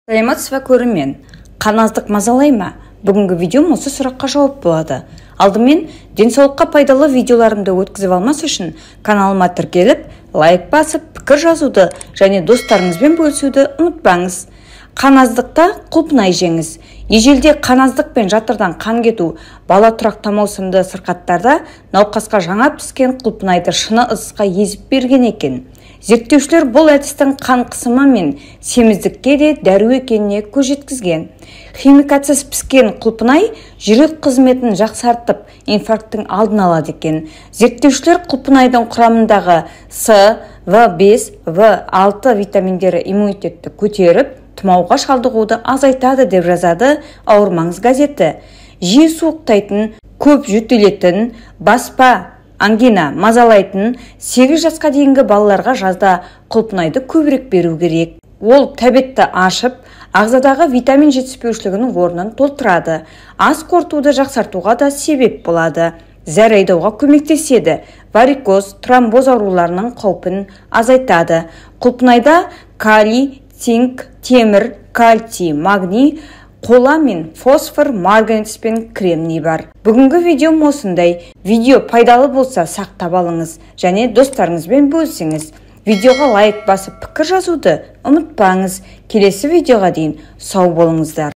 Саламатсыз ба көрермен, қаназдық мазалай ма? Бүгінгі видеом осы сұраққа жауап болады. Алдымен денсаулыққа пайдалы видеоларымды өткізіп алмас үшін каналыма тіркеліп, лайк басып, пікір жазуды және достарыңызбен бөлісуді ұмытпаңыз. Қаназдықта құлпынай жеңіз. Ежелде қаназдық пен жатырдан қан кету, бала тұрақтамау сынды сырқаттарда науқасқа жаңа піскен құлпынайды шыны ыдысқа езіп берген екен. Зерттеушілер бұл әдістің қан қысымы мен семіздікке де дәру екеніне көз жеткізген. Химикатсыз піскен құлпынай жүрек қызметін жақсартып, инфаркттың алдын алады екен. Зерттеушілер құлпынайдың құрамындағы С, В5, В6 витаминдері иммунитетті көтеріп, тұмауға шалдығуды азайтады деп жазады Ауырмаңыз газеті. Жиі суықтайтын, көп жөтелетін, баспа ангина мазалайтын 8 жасқа дейінгі балаларға жазда құлпынайды көбірек беру керек. Ол тәбетті ашып, ағзадағы витамин жетіспеушілігінің орнын толтырады. Ас қорытуды жақсартуға да себеп болады. Зәр айдауға көмектеседі. Варикоз, тромбоз ауруларының қаупін азайтады. Құлпынайда калий, цинк, темір, кальций, магний, қола мен фосфор, марганец пен кремний бар. Бүгінгі видеом осындай. Видео пайдалы болса сақтап алыңыз және достарыңызбен бөлісіңіз. Видеоға лайк басып пікір жазуды ұмытпаңыз. Келесі видеоға дейін сау болыңыздар.